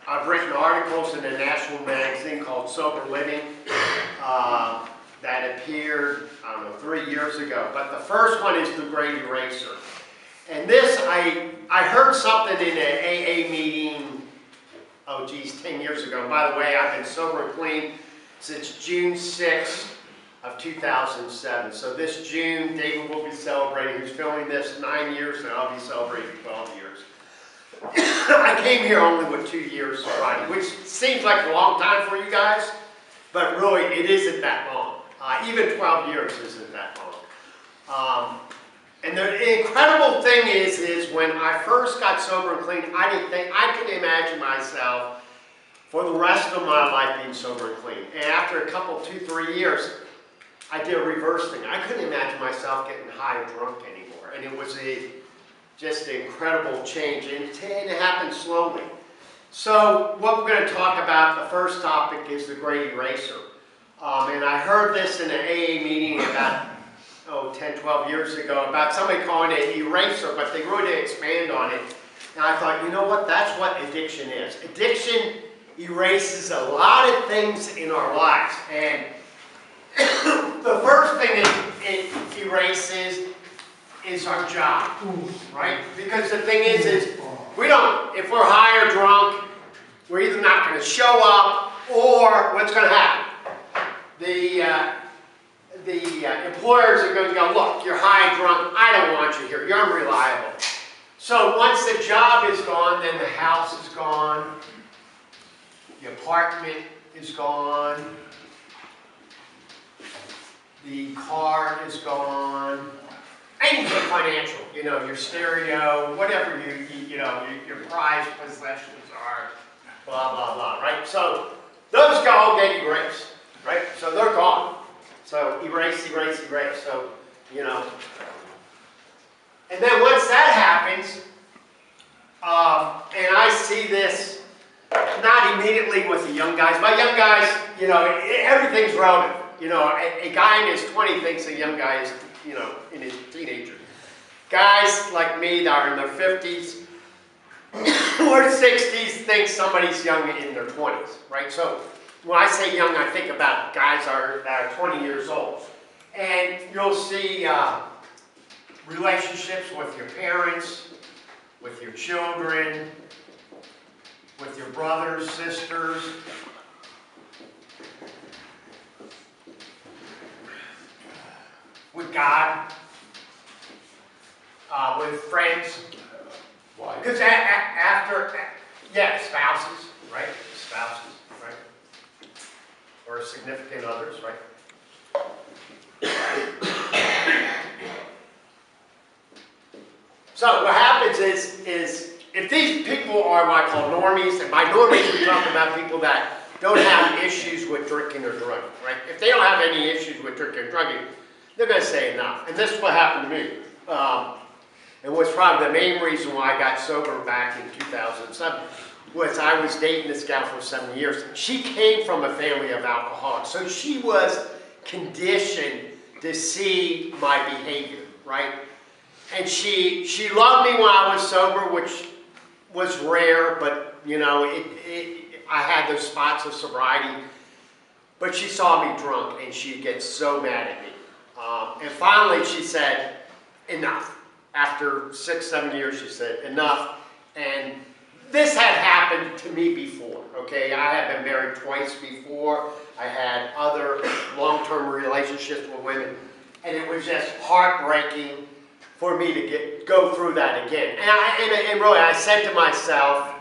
I've written articles in a national magazine called Sober Living that appeared, I don't know, 3 years ago. But the first one is The Great Eraser. And this, I heard something in an AA meeting, 10 years ago. By the way, I've been sober and clean since June 6th of 2007. So this June, David will be celebrating, who's filming this, 9 years, and I'll be celebrating 12 years. I came here only with 2 years sobriety, which seems like a long time for you guys, but really it isn't that long. Even 12 years isn't that long. And the incredible thing is when I first got sober and clean, I didn't think I could imagine myself for the rest of my life being sober and clean. And after a couple, 2, 3 years, I did a reverse thing. I couldn't imagine myself getting high or drunk anymore. And it was just an incredible change. And it happened slowly. So what we're going to talk about, the first topic is the Great Eraser. And I heard this in an AA meeting about 10, 12 years ago about somebody calling it eraser, but they really didn't expand on it. And I thought, you know what, that's what addiction is. Addiction erases a lot of things in our lives. And the first thing it erases is our job, right? Because the thing is we don't, if we're high or drunk, we're either not going to show up or what's going to happen? The employers are going to go, look, you're high and drunk, I don't want you here, you're unreliable. So once the job is gone, then the house is gone, the apartment is gone, the car is gone, anything financial, you know, your stereo, whatever your prized possessions are, blah, blah, blah, right? So those all get erased, right? So they're gone. So erase, erase, erase. So, you know. And then once that happens, and I see this not immediately with the young guys. My young guys, you know, everything's relative. You know, a guy in his 20s thinks a young guy is, you know, in his teenager. Guys like me that are in their 50s or 60s think somebody's young in their 20s, right? So when I say young, I think about guys that are 20 years old. And you'll see relationships with your parents, with your children, with your brothers, sisters, with God, with friends. Why? Because spouses, right? Spouses, right? Or significant others, right? So what happens is if these people are what I call normies, and by normies we talk about people that don't have issues with drinking or drugging, right? If they don't have any issues with drinking or drugging, they're going to say enough. And this is what happened to me. It was probably the main reason why I got sober back in 2007 was I was dating this gal for 7 years. She came from a family of alcoholics, so she was conditioned to see my behavior, right? And she loved me when I was sober, which was rare, but you know, I had those spots of sobriety. But she saw me drunk, and she'd get so mad at me. And finally, she said, enough. After 6, 7 years, she said, enough. And this had happened to me before, okay? I had been married twice before. I had other long-term relationships with women. And it was just heartbreaking for me to go through that again. And really, I said to myself,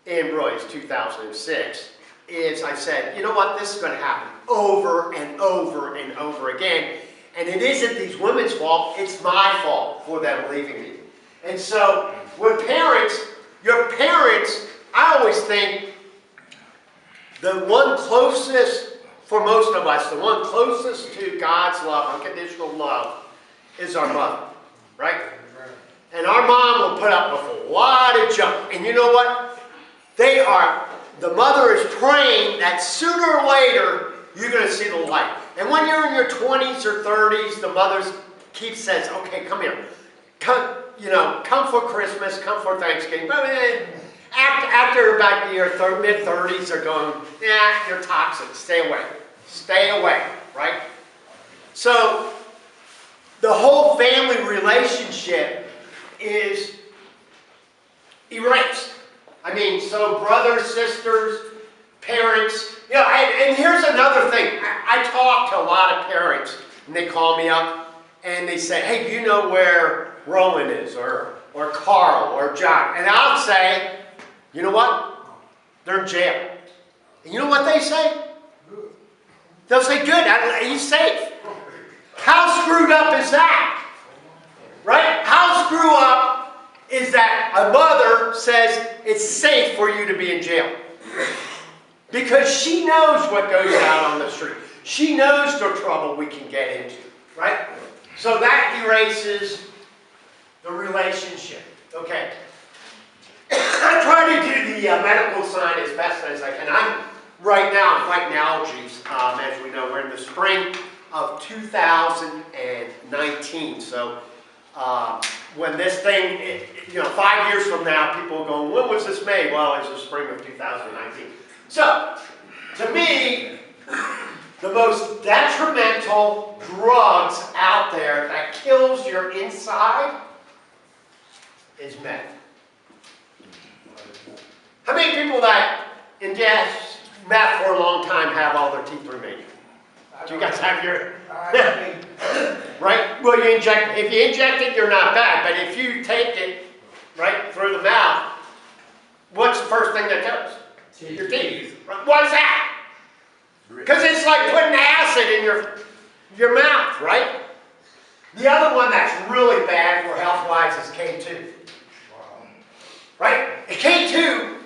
in really, it's 2006, I said, you know what, this is going to happen over and over and over again. And it isn't these women's fault, it's my fault for them leaving me. And so, with parents, your parents, I always think the one closest, for most of us, the one closest to God's love, unconditional love, is our mother, right? And our mom will put up with a lot of junk. And you know what? The mother is praying that sooner or later, you're going to see the light. And when you're in your 20s or 30s, the mother keeps says, okay, come here. Come for Christmas, come for Thanksgiving. After about your mid-30s, they're going, nah, you're toxic, stay away. Stay away, right? So, the whole family relationship is erased. I mean, so brothers, sisters, parents, you know, and here's another thing. I talk to a lot of parents, and they call me up, and they say, hey, do you know where Roland is, or Carl, or John? And I'll say, you know what? They're in jail. And you know what they say? They'll say, good, he's safe. How screwed up is that? Right? How screwed up is that a mother says it's safe for you to be in jail? Because she knows what goes out on the street. She knows the trouble we can get into. Right? So that erases the relationship. Okay. I try to do the medical side as best as I can. I'm fighting allergies. As we know, we're in the spring of 2019. So when this thing, 5 years from now, people will go, when was this made? Well, it's the spring of 2019. So, to me, the most detrimental drugs out there that kills your inside is meth. How many people that ingest meth for a long time have all their teeth remaining? Do you guys have your... Right? Well, if you inject it, you're not bad. But if you take it right through the mouth, what's the first thing that goes? Your teeth. What's that? Because it's like putting acid in your mouth, right? The other one that's really bad for health-wise is K2. Right? And K2,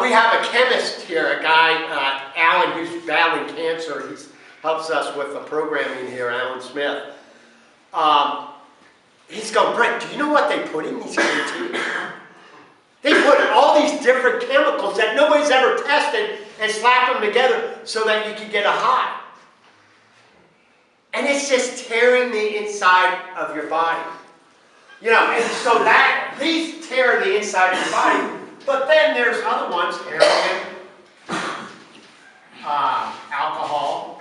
we have a chemist here, a guy, Alan, who's battling cancer. He helps us with the programming here, Alan Smith. He's going, Brent, do you know what they put in these K2? They put all these different chemicals that nobody's ever tested and slap them together so that you can get a high. And it's just tearing the inside of your body. And so these tear the inside of your body. But then there's other ones, heroin, alcohol,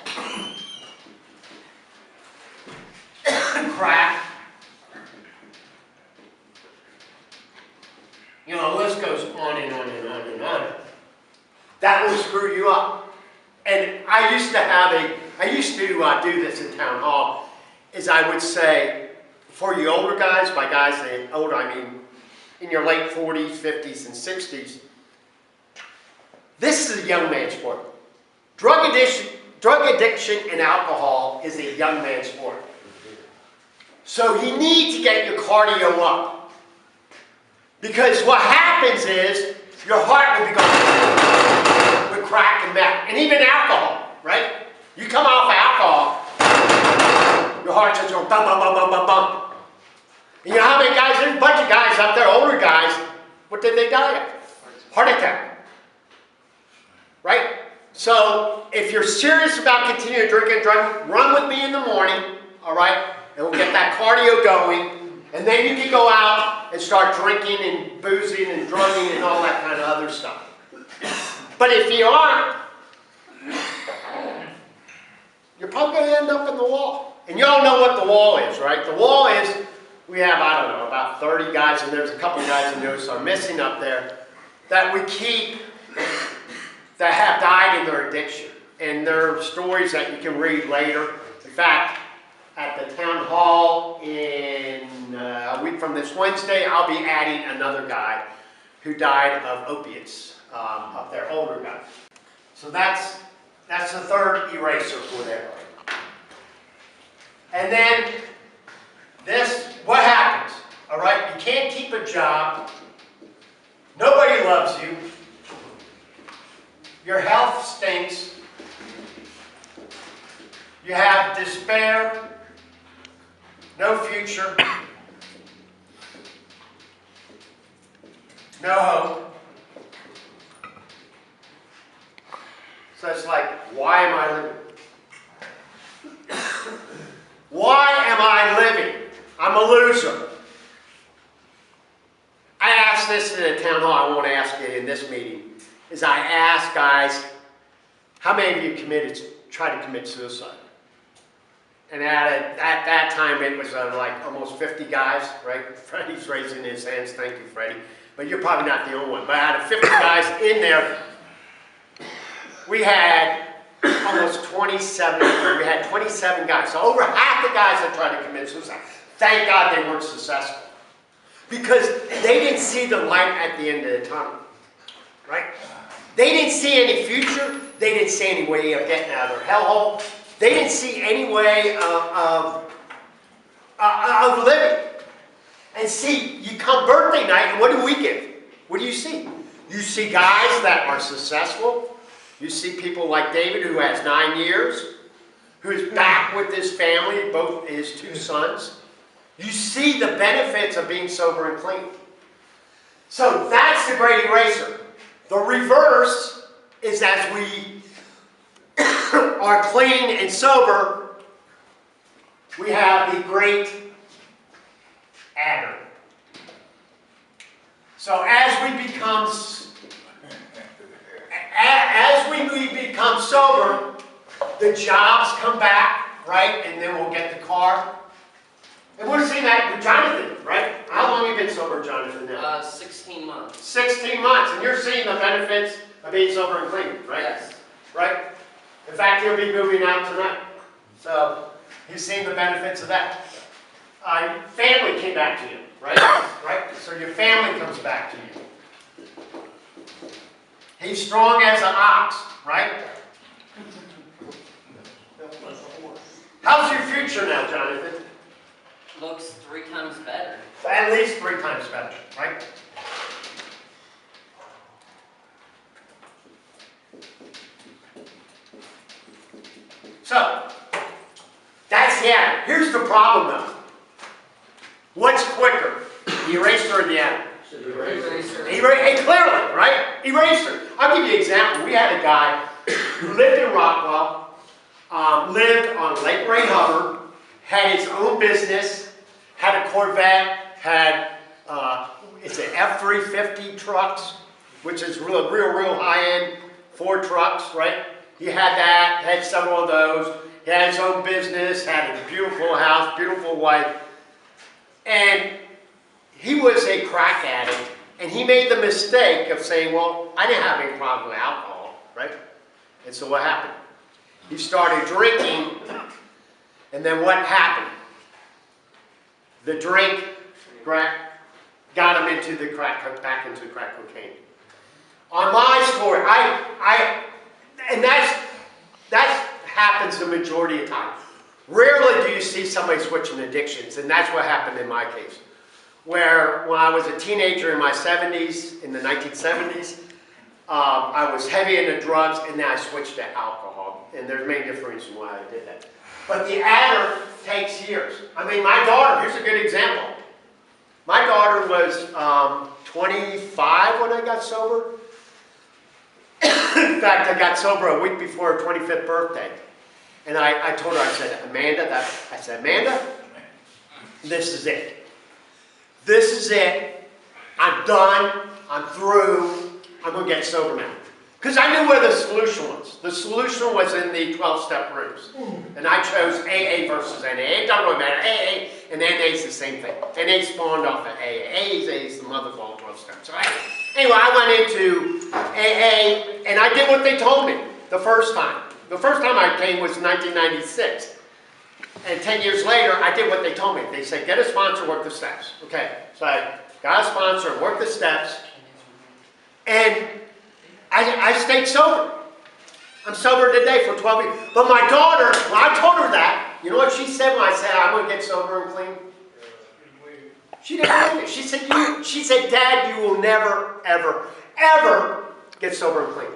crack. The list goes on and on and on and on. That will screw you up. And I used to do this in town hall, is I would say, for you older guys, by guys saying older, I mean in your late 40s, 50s, and 60s, this is a young man's sport. Drug addiction and alcohol is a young man's sport. So you need to get your cardio up. Because what happens is, your heart will be going with crack and meth, and even alcohol, right? You come off alcohol, your heart just goes bum, bum, bum, bum, bum, bum. And you know how many guys, there's a bunch of guys out there, older guys, what did they die of? Heart attack. Right? So, if you're serious about continuing drinking and driving, run with me in the morning, all right? And we'll get that cardio going. And then you can go out and start drinking and boozing and drugging and all that kind of other stuff. But if you aren't, you're probably going to end up in the wall. And you all know what the wall is, right? The wall is, we have, I don't know, about 30 guys, and there's a couple guys I notice are missing up there, that we keep, that have died in their addiction. And there are stories that you can read later. In fact, at the town hall in a week from this Wednesday, I'll be adding another guy who died of opiates up there, older guy. So that's the third eraser for there. And then this, what happens? All right, you can't keep a job. Nobody loves you. Your health stinks. You have despair. No future, no hope. So it's like, why am I living? Why am I living? I'm a loser. I asked this in a town hall. I won't ask it this meeting is I asked guys, how many of you tried to commit suicide? And at that time, it was like almost 50 guys, right? Freddie's raising his hands. Thank you, Freddie. But you're probably not the only one. But out of 50 guys in there, we had almost 27, we had 27 guys. So over half the guys that tried to commit suicide, thank God they weren't successful. Because they didn't see the light at the end of the tunnel, right? They didn't see any future. They didn't see any way of getting out of their hellhole. They didn't see any way of living. And see, you come birthday night, and what do we give? What do you see? You see guys that are successful. You see people like David, who has 9 years, who's back with his family, both his 2 sons. You see the benefits of being sober and clean. So that's the great eraser. The reverse is as we are clean and sober, we have the great adder. So as we become sober, the jobs come back, right? And then we'll get the car. And we're seeing that with Jonathan, right? How long have you been sober, Jonathan, now? 16 months. 16 months, and you're seeing the benefits of being sober and clean, right? Yes. Right? In fact, he'll be moving out tonight. So, he's seeing the benefits of that. Family came back to you, right? Right? So your family comes back to you. He's strong as an ox, right? How's your future now, Jonathan? Looks 3 times better. At least 3 times better, right? So, that's the adder. Here's the problem though. What's quicker, the eraser or the adder? Eraser. Hey, clearly, right? Eraser. I'll give you an example. We had a guy who lived in Rockwell, lived on Lake Ray Hubbard, had his own business, had a Corvette, had it's an F-350 trucks, which is real high-end Ford trucks, right? He had that, had several of those. He had his own business, had a beautiful house, beautiful wife, and he was a crack addict. And he made the mistake of saying, "Well, I didn't have any problem with alcohol, right?" And so what happened? He started drinking, and then what happened? The drink got him into the back into crack cocaine. On my story, and that happens the majority of time. Rarely do you see somebody switching addictions, and that's what happened in my case. Where when I was a teenager in my 70s, in the 1970s, I was heavy into drugs, and then I switched to alcohol. And there's many different reasons why I did that. But the adder takes years. I mean, my daughter, here's a good example. My daughter was 25 when I got sober. In fact, I got sober a week before her 25th birthday. And I told her, I said, Amanda, this is it. This is it. I'm done. I'm through. I'm going to get sober now. Because I knew where the solution was. The solution was in the 12-step groups. And I chose AA versus NA. It doesn't really matter. AA and NA is the same thing. NA spawned off of AA. AA is the mother of all 12 steps. So anyway, I went into AA, and I did what they told me the first time. The first time I came was 1996. And 10 years later, I did what they told me. They said, get a sponsor, work the steps. Okay, so I got a sponsor, worked the steps, and I stayed sober. I'm sober today for 12 years. But my daughter, when I told her that, you know what she said when I said, I'm going to get sober and clean? She didn't believe it. She said, Dad, you will never, ever, ever get sober and clean.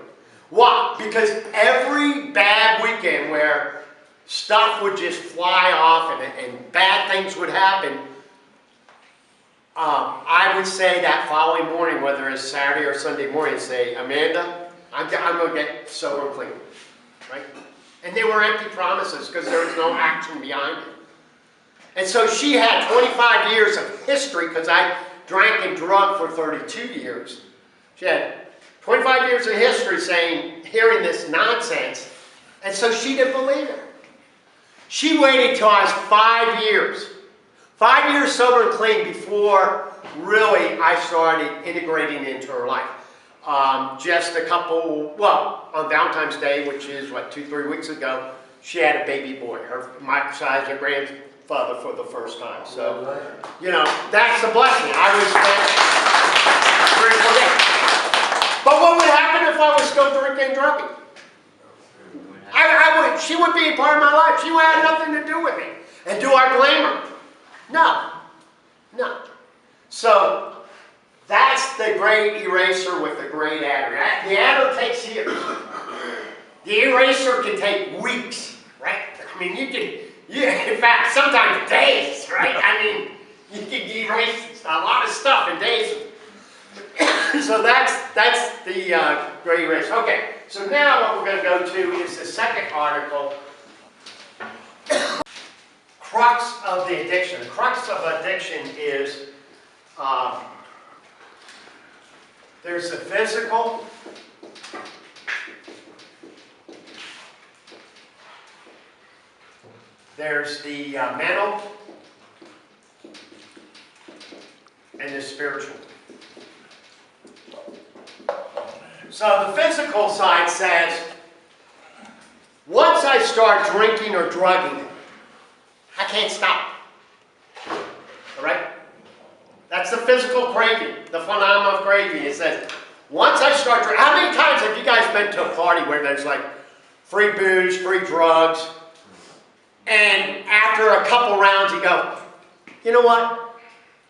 Why? Because every bad weekend where stuff would just fly off and bad things would happen, I would say that following morning, whether it's Saturday or Sunday morning, say, Amanda, I'm going to get sober and clean, right? And they were empty promises because there was no action behind it. And so she had 25 years of history because I drank and drugged for 32 years. She had 25 years of history hearing this nonsense, and so she didn't believe it. She waited till I was 5 years. 5 years sober and clean before really I started integrating into her life. Just a couple, well, on Valentine's Day, which is, 2-3 weeks ago, she had a baby boy, my size, her grandfather for the first time. So, you know, that's a blessing. I was grateful there. But what would happen if I was still drinking and drugging? She would be a part of my life. She would have nothing to do with me. And do I blame her? No. No. So, that's the great eraser with the great adder. The adder takes years. The eraser can take weeks, right? I mean, in fact, sometimes days, right? I mean, you can erase a lot of stuff in days. So that's the great eraser. Okay, so now what we're going to go to is the second article, crux of the addiction. The crux of addiction is there's the physical, there's the mental, and the spiritual. So the physical side says, once I start drinking or drugging, I can't stop. All right? That's the physical craving, the phenomenon of craving. It says, once I start drinking, how many times have you guys been to a party where there's like free booze, free drugs, and after a couple rounds you go, you know what?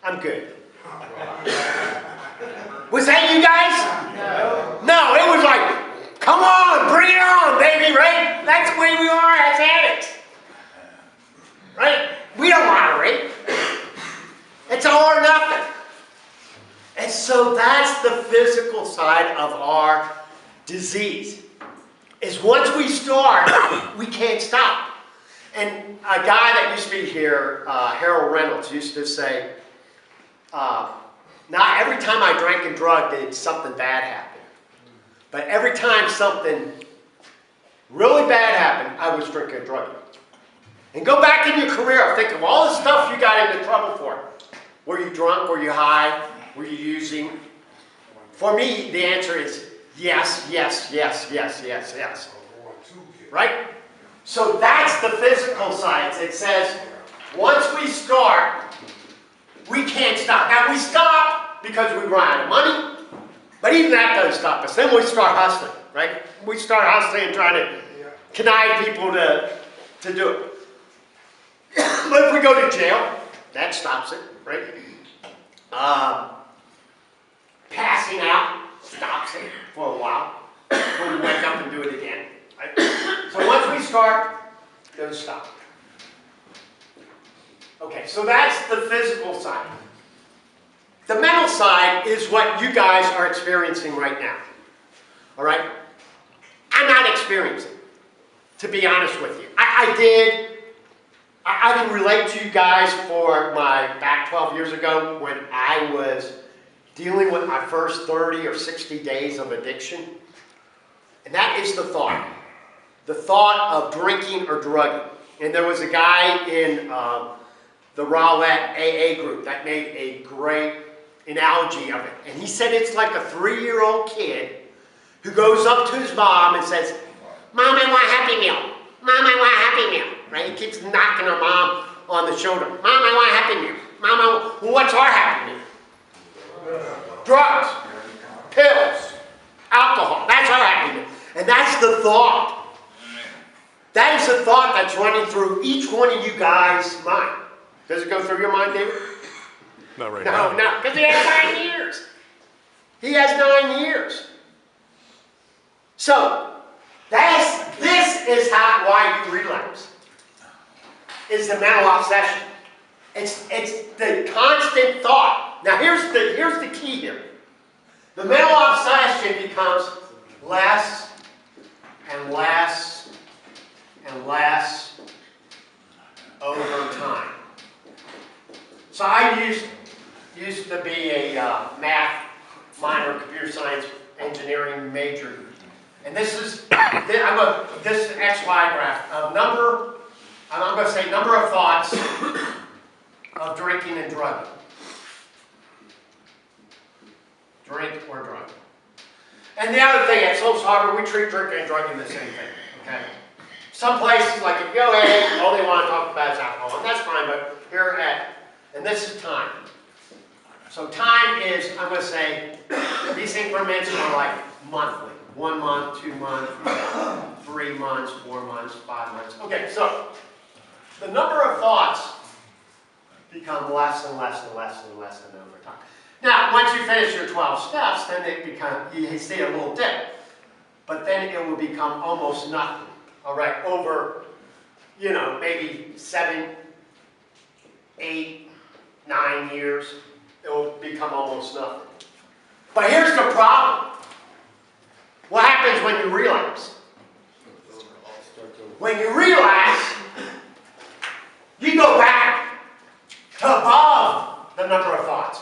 I'm good. Was that you guys? No, it was like, come on, bring it on, baby, right? That's the way we are as addicts. Right? We don't moderate. It's all or nothing. And so that's the physical side of our disease. Is once we start, we can't stop. And a guy that used to be here, Harold Reynolds, used to say, not every time I drank and drugged did something bad happen. But every time something really bad happened, I was drinking and drugging. And go back in your career, think of all the stuff you got into trouble for. Were you drunk? Were you high? Were you using? For me, the answer is yes, yes, yes, yes, yes, yes. Right? So that's the physical side. It says, once we start, we can't stop. Now we stop because we run out of money, but even that doesn't stop us. Then we start hustling, right? We start hustling and trying to connive people to do it. But if we go to jail, that stops it, right? Passing out stops it for a while before we wake up and do it again. Right? So once we start, it doesn't stop. Okay, so that's the physical side. The mental side is what you guys are experiencing right now. All right? I'm not experiencing, to be honest with you. I can relate to you guys for back 12 years ago when I was dealing with my first 30 or 60 days of addiction. And that is the thought. The thought of drinking or drugging. And there was a guy in the Rowlett AA group that made a great analogy of it. And he said it's like a 3-year-old kid who goes up to his mom and says, "Mom, I want a Happy Meal. Mom, I want a Happy Meal." Right? He keeps knocking her mom on the shoulder. "Mom, I want a Happy Meal. Mom, well, what's our Happy Meal?" Drugs, pills, alcohol. That's our Happy Meal. And that's the thought. That is the thought that's running through each one of you guys' mind. Does it go through your mind, David? Not right now. No, because he has 9 years. He has 9 years. So, this is why you relapse. Is the mental obsession. It's the constant thought. Now here's the key here. The mental obsession becomes less and less and less over time. So I used to be a math minor, computer science engineering And this is, this is XY graph of number, I'm going to say number of thoughts of drinking and drugging. Drink or drug. And the other thing, at Souls Harbor, we treat drinking and drugging the same thing, okay? Some places, like if you go in, all they want to talk about is alcohol, and that's fine, but here and this is time. So time is, I'm going to say, these increments are like monthly. 1 month, 2 months, 3 months, 4 months, 5 months. Okay, so the number of thoughts become less and less and less and less and over time. Now, once you finish your 12 steps, then you see a little dip. But then it will become almost nothing. All right, over, maybe 7, 8, 9 years, it will become almost nothing. But here's the problem. What happens when you relapse? When you relapse, you go back to above the number of thoughts.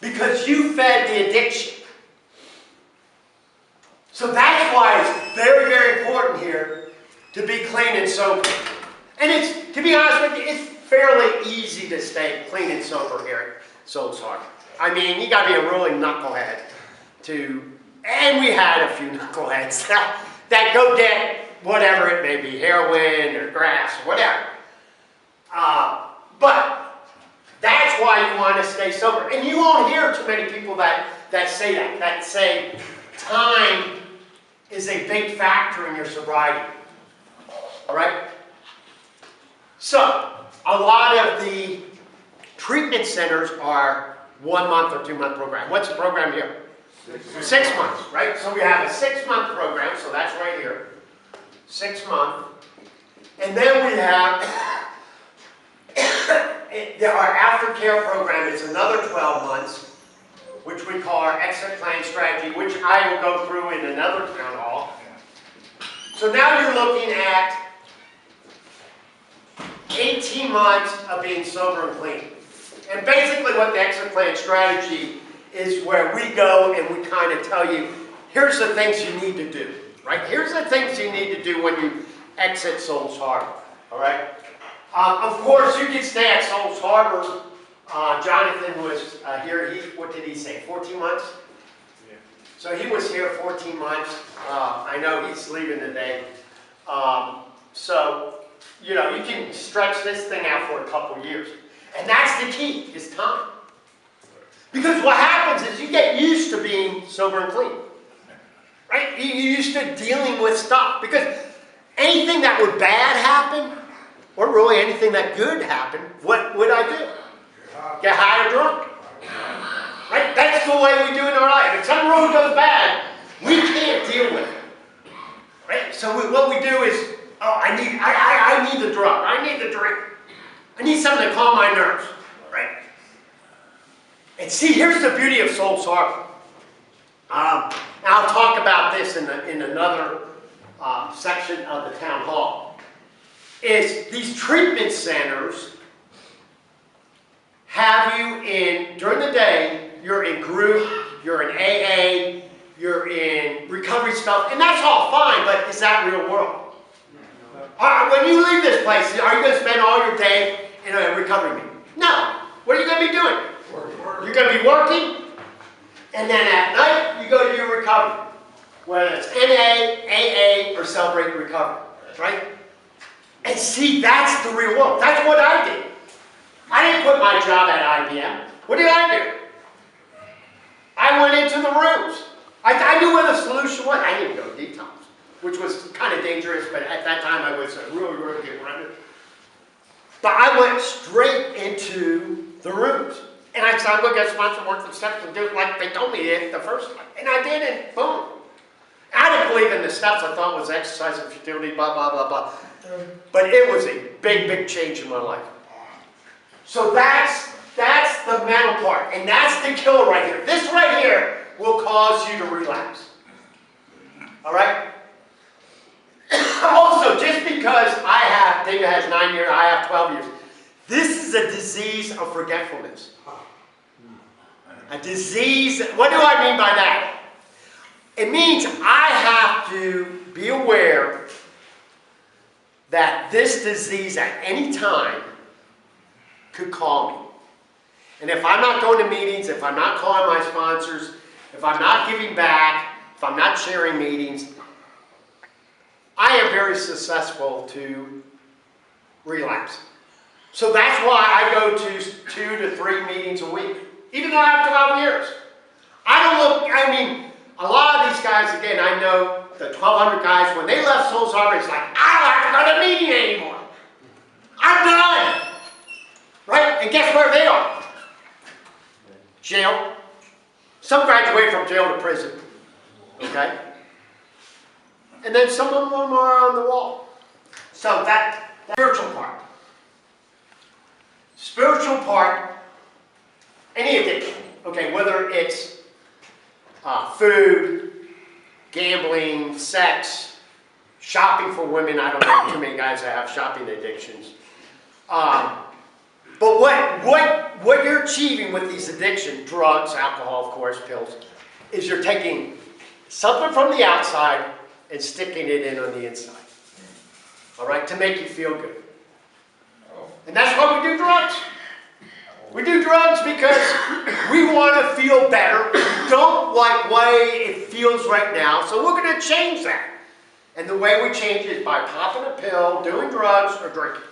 Because you fed the addiction. So that's why it's very, very important here to be clean and sober. And it's, to be honest with you, it's fairly easy to stay clean and sober here at Souls Harbor. I mean, you got to be a really knucklehead to, and we had a few knuckleheads that go get whatever it may be, heroin or grass or whatever. But that's why you want to stay sober. And you won't hear too many people that say that say time is a big factor in your sobriety. All right? So, a lot of the treatment centers are 1 month or 2 month program. What's the program here? 6 months, right? So we have a 6 month program, so that's right here. 6 month. And then we have our aftercare program is another 12 months, which we call our exit plan strategy, which I will go through in another town hall. So now you're looking at 18 months of being sober and clean. And basically what the exit plan strategy is, where we go and we kind of tell you, here's the things you need to do, right? Here's the things you need to do when you exit Souls Harbor, all right? Of course, you can stay at Souls Harbor. Jonathan was here, what did he say, 14 months? Yeah. So he was here 14 months. I know he's leaving today. So, you can stretch this thing out for a couple years. And that's the key, is time. Because what happens is you get used to being sober and clean. Right? You're used to dealing with stuff. Because anything that would bad happen, or really anything that good happened, what would I do? Get high or drunk. Right? That's the way we do it in our life. If some road goes bad, we can't deal with it. Right? So what we do is, I need the drug. I need the drink. I need something to calm my nerves. Right? And see, here's the beauty of Souls Harbor. And I'll talk about this in another section of the town hall. Is these treatment centers have you in, during the day, you're in group, you're in AA, you're in recovery stuff, and that's all fine, but is that real world? When you leave this place, are you going to spend all your day in a recovery meeting? No. What are you going to be doing? You're going to be working, and then at night, you go to your recovery. Whether it's NA, AA, or Celebrate Recovery, right? And see, that's the real world. That's what I did. I didn't quit my job at IBM. What did I do? I went into the rooms. I knew where the solution was. I didn't go detox, which was kind of dangerous, but at that time I was a really, really good runner. But I went straight into the rooms. And I said, I'm going to get sponsored work the steps and do it like they told me the first time. And I did, and boom. I didn't believe in the steps. I thought it was exercise and futility, blah, blah, blah, blah. But it was a big, big change in my life. So that's the mental part. And that's the killer right here. This right here will cause you to relapse. All right? Also, just because David has 9 years, I have 12 years, this is a disease of forgetfulness. A disease, what do I mean by that? It means I to be aware that this disease at any time could call me. And if I'm not going to meetings, if I'm not calling my sponsors, if I'm not giving back, if I'm not sharing meetings, I am very susceptible to relapse. So that's why I go to 2 to 3 meetings a week, even though I have 12 years. I mean, a lot of these guys, again, I know the 1,200 guys, when they left Souls Harbor, it's like, I don't have to go to a meeting anymore. I'm done. Right? And guess where they are? Jail. Some graduate from jail to prison. Okay? And then some of them are on the wall. So that spiritual part. Spiritual part, any addiction. Okay, whether it's food, gambling, sex, shopping for women. I don't know too many guys that have shopping addictions. But what you're achieving with these addictions, drugs, alcohol, of course, pills, is you're taking something from the outside and sticking it in on the inside. All right, to make you feel good. And that's why we do drugs. We do drugs because we want to feel better. We don't like the way it feels right now, so we're going to change that. And the way we change it is by popping a pill, doing drugs, or drinking.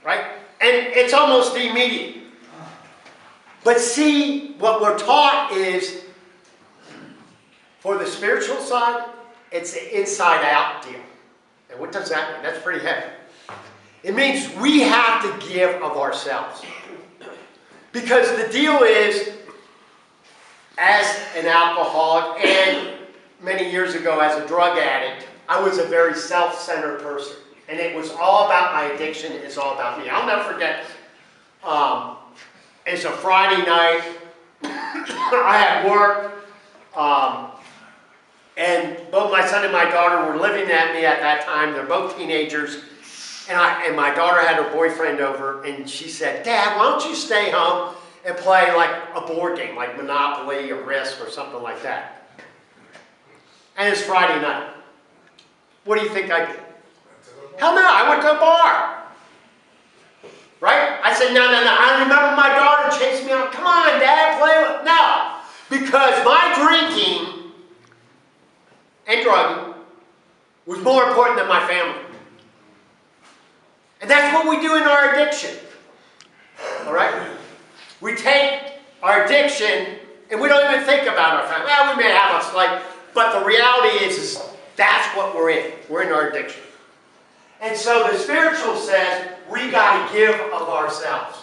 Right? And it's almost immediate. But see, what we're taught is, for the spiritual side, it's an inside-out deal. And what does that mean? That's pretty heavy. It means we have to give of ourselves. Because the deal is, as an alcoholic and many years ago as a drug addict, I was a very self-centered person. And it was all about my addiction. It's all about me. I'll never forget, it's a Friday night. I had work. And both my son and my daughter were living at me at that time. They're both teenagers. And my daughter had her boyfriend over, and she said, Dad, why don't you stay home and play like a board game, like Monopoly or Risk or something like that? And it's Friday night. What do you think I did? Hell no, I went to a bar. Right? I said, no. I remember my daughter chased me out. Come on, Dad, play with... No. Because my drinking and drugging was more important than my family. And that's what we do in our addiction. All right? We take our addiction and we don't even think about our family. Well, we may have a slight, but the reality is that's what we're in. We're in our addiction. And so the spiritual says we got to give of ourselves.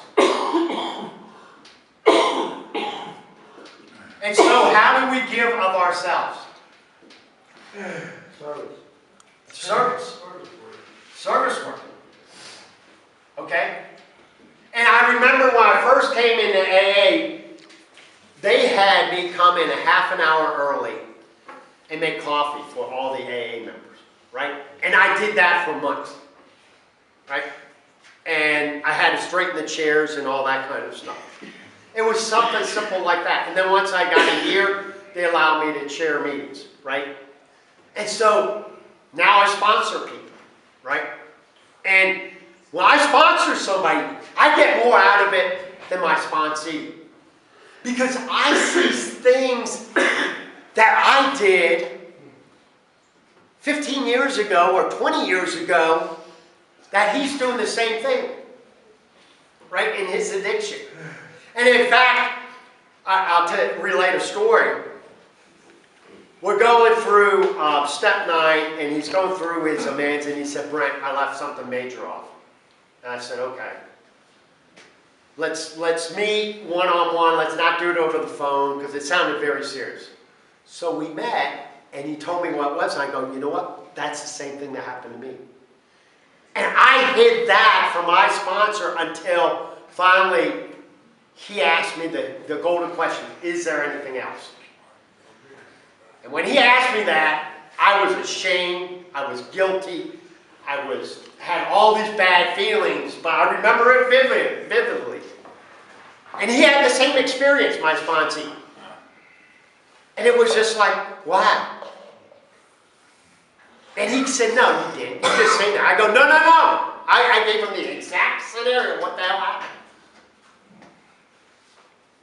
And so how do we give of ourselves? Service. Service work. Okay? And I remember when I first came into AA, they had me come in a half an hour early and make coffee for all the AA members. Right? And I did that for months. Right? And I had to straighten the chairs and all that kind of stuff. It was something simple like that. And then once I got a year, they allowed me to chair meetings. Right? And so now I sponsor people. Right? And when I sponsor somebody, I get more out of it than my sponsee. Because I see things that I did 15 years ago or 20 years ago that he's doing the same thing, right, in his addiction. And in fact, I'll relate a story. We're going through step 9, and he's going through his amends, and he said, Brent, I left something major off. And I said, okay. Let's meet one-on-one. Let's not do it over the phone, because it sounded very serious. So we met, and he told me what it was, and I go, you know what? That's the same thing that happened to me. And I hid that from my sponsor until finally he asked me the golden question, is there anything else? And when he asked me that, I was ashamed, I was guilty, had all these bad feelings, but I remember it vividly. And he had the same experience, my sponsee. And it was just like, wow. And he said, no, you didn't. You just say that. I go, no, no, no. I gave him the exact scenario. What the hell happened?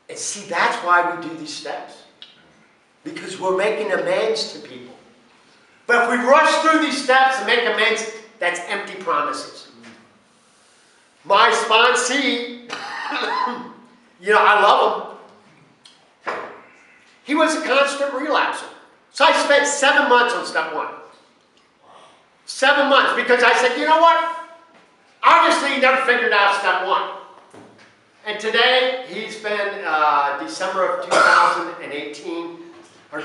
And see, that's why we do these steps. Because we're making amends to people. But if we rush through these steps and make amends, that's empty promises. My sponsee, you know, I love him. He was a constant relapser. So I spent 7 months on step 1. 7 months, because I said, you know what? Obviously, he never figured out step 1. And today, he's been December of 2018, or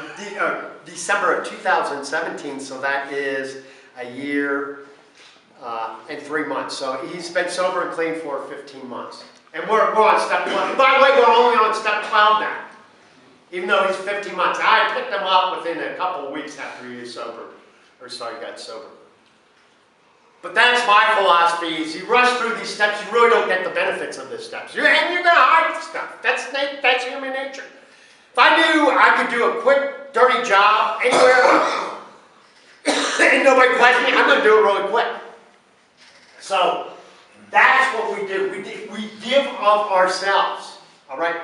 December of 2017, so that is a year and 3 months. So he's been sober and clean for 15 months. And we're on step 1. By the way, we're only on step 12 now, even though he's 15 months. I picked him up within a couple of weeks after he was sober, or sorry, got sober. But that's my philosophy, is you rush through these steps, you really don't get the benefits of the steps. And you're going to hide stuff. That's human nature. If I knew I could do a quick, dirty job anywhere, and nobody questioned me, I'm going to do it really quick. So, that's what we do. We give of ourselves, all right?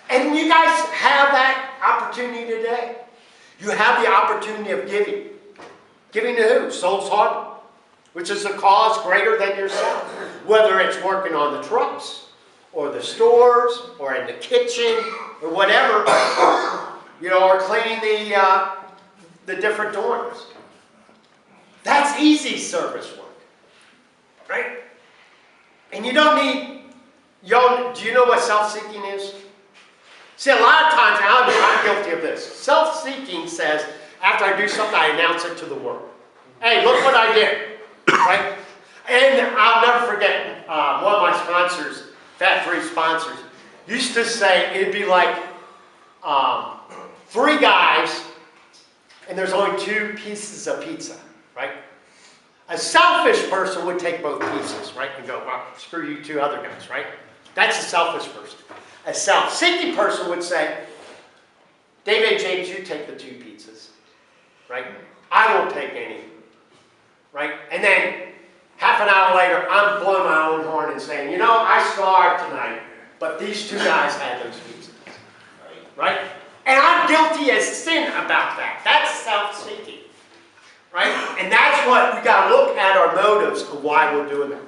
And you guys have that opportunity today. You have the opportunity of giving. Giving to who? Souls Harbor, which is a cause greater than yourself. Whether it's working on the trucks, or the stores, or in the kitchen, or whatever, you know, or cleaning the different dorms. That's easy service work, right? And you don't need, do you know what self-seeking is? See, a lot of times, I'm guilty of this. Self-seeking says, after I do something, I announce it to the world. Hey, look what I did. Right? And I'll never forget, one of my sponsors, Fat Free sponsors, used to say it'd be like 3 guys and there's only 2 pieces of pizza, right? A selfish person would take both pieces, right? And go, well, screw you 2 other guys, right? That's a selfish person. A self-seeking person would say, David and James, you take the 2 pizzas, right? I won't take any. Right? And then, half an hour later, I'm blowing my own horn and saying, you know, I starved tonight, but these 2 guys had those pizzas. Right? And I'm guilty as sin about that. That's self-seeking. Right? And that's what we got to look at our motives of why we're doing that.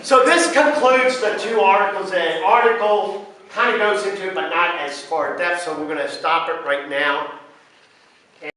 So this concludes the 2 articles. The article kind of goes into it, but not as far in depth, so we're going to stop it right now.